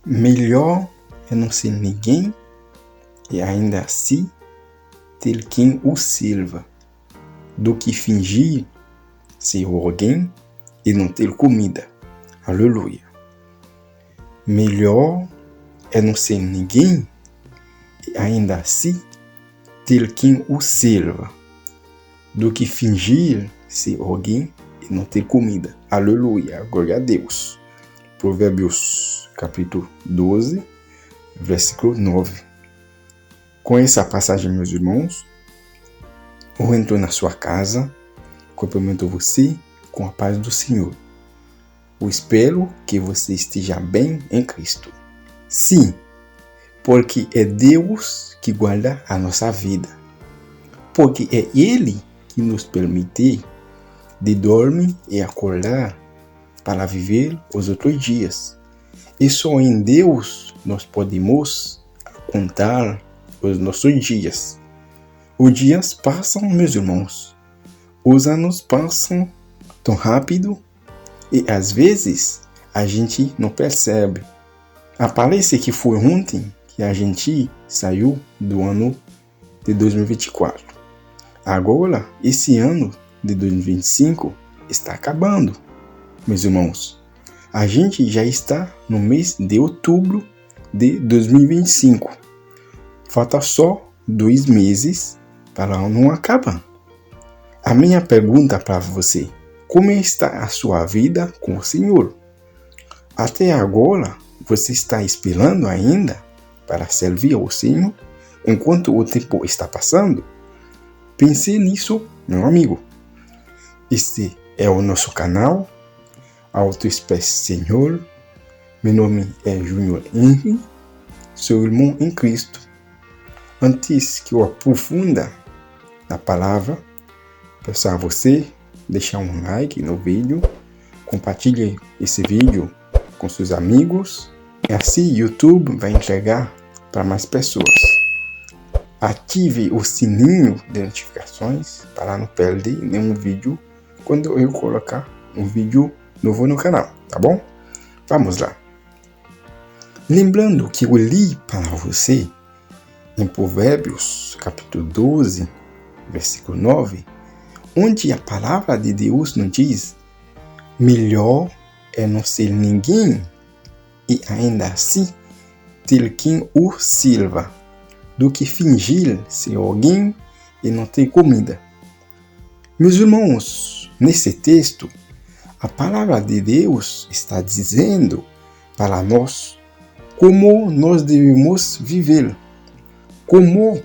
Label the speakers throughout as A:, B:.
A: Melhor é não ser ninguém e ainda assim ter quem o sirva, do que fingir ser alguém e não ter comida. Aleluia. Melhor é não ser ninguém e ainda assim ter quem o sirva, do que fingir ser alguém e não ter comida. Aleluia. Glória a Deus. Provérbios capítulo 12, versículo 9. Com essa passagem, meus irmãos, eu entro na sua casa, cumprimento você com a paz do Senhor. Eu espero que você esteja bem em Cristo. Sim, porque é Deus que guarda a nossa vida. Porque é Ele que nos permite de dormir e acordar para viver os outros dias. E só em Deus nós podemos contar os nossos dias. Os dias passam, meus irmãos. Os anos passam tão rápido e às vezes a gente não percebe. Parece que foi ontem que a gente saiu do ano de 2024. Agora, esse ano de 2025 está acabando, meus irmãos. A gente já está no mês de outubro de 2025. Falta só 2 meses para o ano acabar. A minha pergunta para você: como está a sua vida com o Senhor? Até agora, você está esperando ainda para servir ao Senhor enquanto o tempo está passando? Pense nisso, meu amigo. Este é o nosso canal Autoespécie Senhor. Meu nome é Júnior Henry, seu irmão em Cristo. Antes que eu aprofunda na palavra, peço a você deixar um like no vídeo, compartilhe esse vídeo com seus amigos e assim o YouTube vai entregar para mais pessoas. Ative o sininho de notificações para não perder nenhum vídeo quando eu colocar um vídeo novo no canal, tá bom? Vamos lá. Lembrando que eu li para você em Provérbios capítulo 12, versículo 9, onde a palavra de Deus nos diz: melhor é não ser ninguém e ainda assim ter quem o sirva, do que fingir ser alguém e não ter comida. Meus irmãos, nesse texto, a palavra de Deus está dizendo para nós como nós devemos viver, como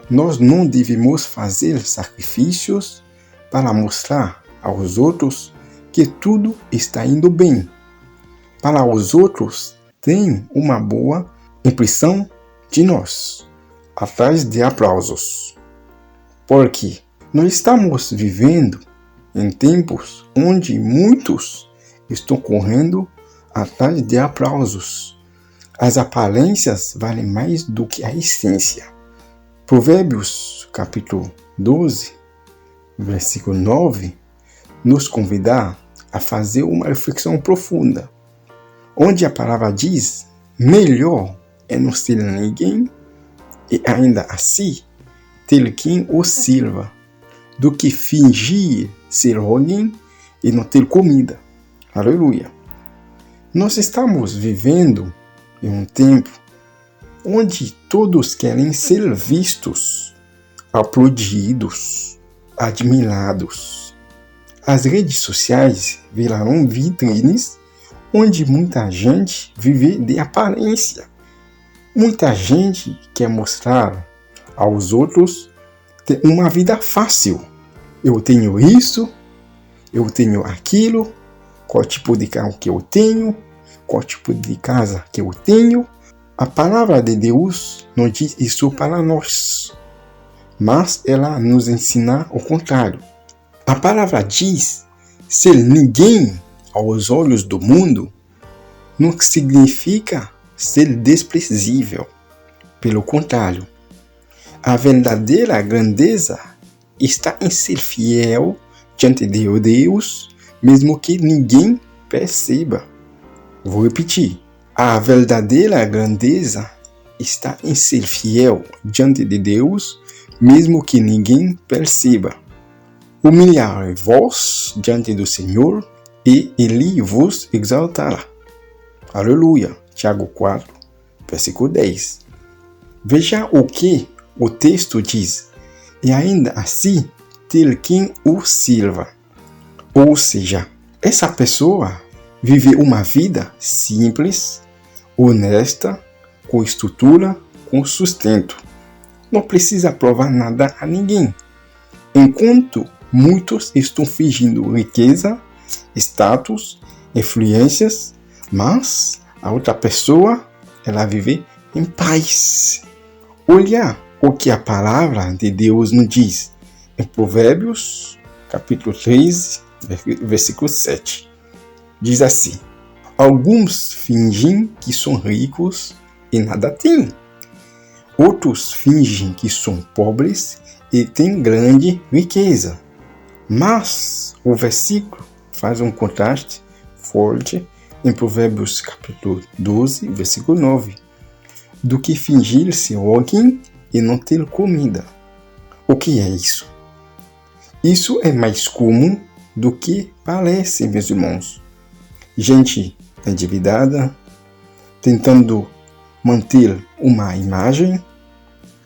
A: nós não devemos fazer sacrifícios para mostrar aos outros que tudo está indo bem, para os outros terem uma boa impressão de nós, atrás de aplausos. Porque nós estamos vivendo em tempos onde muitos estão correndo atrás de aplausos. As aparências valem mais do que a essência. Provérbios capítulo 12, versículo 9, nos convida a fazer uma reflexão profunda, onde a palavra diz: melhor é não ser ninguém e ainda assim ter quem o sirva, do que fingir ser alguém e não ter comida. Aleluia. Nós estamos vivendo em um tempo onde todos querem ser vistos, aplaudidos, admirados. As redes sociais viraram vitrines onde muita gente vive de aparência. Muita gente quer mostrar aos outros ter uma vida fácil. Eu tenho isso, eu tenho aquilo, qual tipo de carro que eu tenho, qual tipo de casa que eu tenho. A palavra de Deus não diz isso para nós, mas ela nos ensina o contrário. A palavra diz: ser ninguém aos olhos do mundo não significa ser desprezível. Pelo contrário, a verdadeira grandeza está em ser fiel diante de Deus, mesmo que ninguém perceba. Vou repetir. A verdadeira grandeza está em ser fiel diante de Deus, mesmo que ninguém perceba. Humilhai-vos diante do Senhor, e Ele vos exaltará. Aleluia. Tiago 4, versículo 10. Veja o que o texto diz. E ainda assim, ter quem o sirva. Ou seja, essa pessoa vive uma vida simples, honesta, com estrutura, com sustento. Não precisa provar nada a ninguém. Enquanto muitos estão fingindo riqueza, status, influências, mas a outra pessoa, ela vive em paz. Olha o que a palavra de Deus nos diz em Provérbios, capítulo 13, versículo 7. Diz assim: alguns fingem que são ricos e nada têm. Outros fingem que são pobres e têm grande riqueza. Mas o versículo faz um contraste forte em Provérbios capítulo 12, versículo 9, do que fingir ser alguém e não ter comida. O que é isso? Isso é mais comum do que parece, meus irmãos. Gente endividada, tentando manter uma imagem,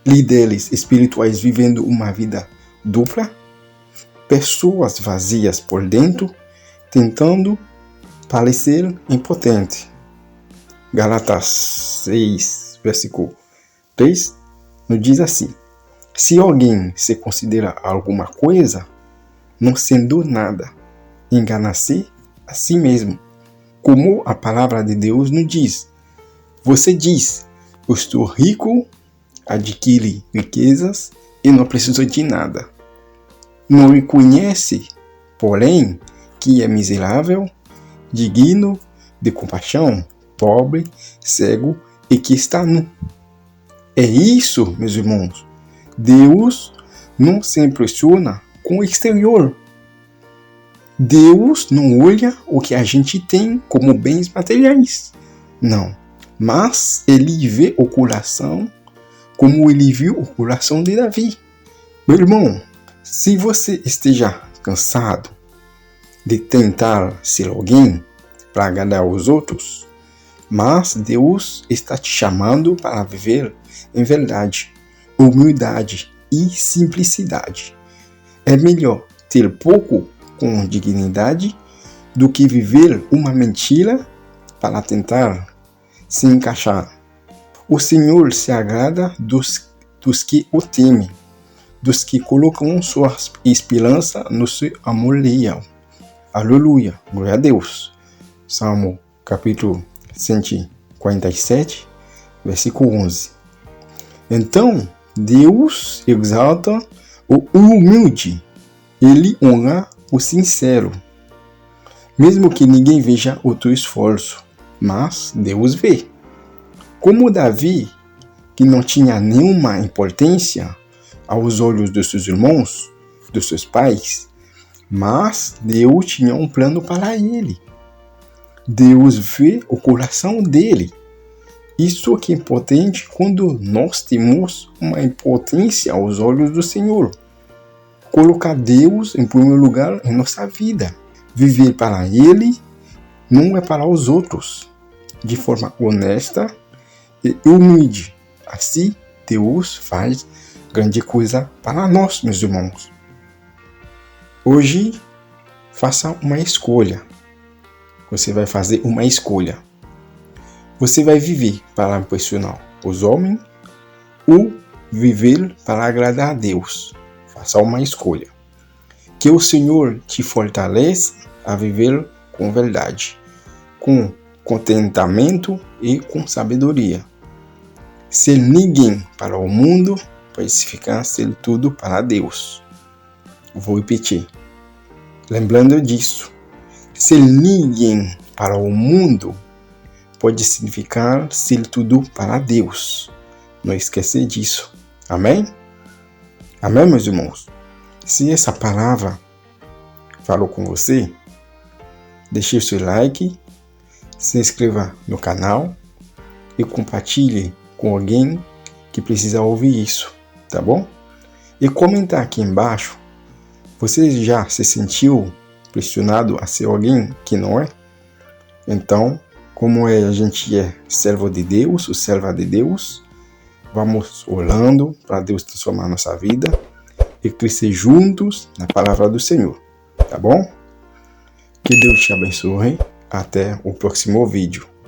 A: líderes espirituais vivendo uma vida dupla, pessoas vazias por dentro, tentando parecer impotente. Gálatas 6, versículo 3, nos diz assim: se alguém se considera alguma coisa, não sendo nada, engana-se a si mesmo. Como a palavra de Deus nos diz: você diz, eu estou rico, adquire riquezas e não preciso de nada. Não reconhece, porém, que é miserável, digno de compaixão, pobre, cego e que está nu. É isso, meus irmãos. Deus não se impressiona com o exterior. Deus não olha o que a gente tem como bens materiais. Não. Mas Ele vê o coração como Ele viu o coração de Davi. Meu irmão, se você esteja cansado de tentar ser alguém para agradar os outros, mas Deus está te chamando para viver em verdade, humildade e simplicidade. É melhor ter pouco com dignidade do que viver uma mentira para tentar se encaixar. O Senhor se agrada dos que o temem, dos que colocam sua esperança no seu amor leal. Aleluia, glória a Deus. Salmo capítulo 147, versículo 11. Então, Deus exalta o humilde, Ele honra o sincero. Mesmo que ninguém veja o teu esforço, mas Deus vê. Como Davi, que não tinha nenhuma importância aos olhos dos seus irmãos, dos seus pais, mas Deus tinha um plano para ele. Deus vê o coração dele. Isso que é importante quando nós temos uma impotência aos olhos do Senhor. Colocar Deus em primeiro lugar em nossa vida. Viver para Ele, não é para os outros. De forma honesta e humilde. Assim, Deus faz grande coisa para nós, meus irmãos. Hoje, faça uma escolha. Você vai fazer uma escolha. Você vai viver para impressionar os homens ou viver para agradar a Deus. Faça uma escolha. Que o Senhor te fortaleça a viver com verdade, com contentamento e com sabedoria. Ser ninguém para o mundo pode significar ser tudo para Deus. Vou repetir. Lembrando disso, ser ninguém para o mundo pode significar ser tudo para Deus. Não esqueça disso. Amém? Amém, meus irmãos? Se essa palavra falou com você, deixe o seu like, se inscreva no canal e compartilhe com alguém que precisa ouvir isso, tá bom? E comentar aqui embaixo, você já se sentiu pressionado a ser alguém que não é? Então, como a gente é servo de Deus, ou serva de Deus, vamos orando para Deus transformar nossa vida e crescer juntos na palavra do Senhor, tá bom? Que Deus te abençoe. Até o próximo vídeo.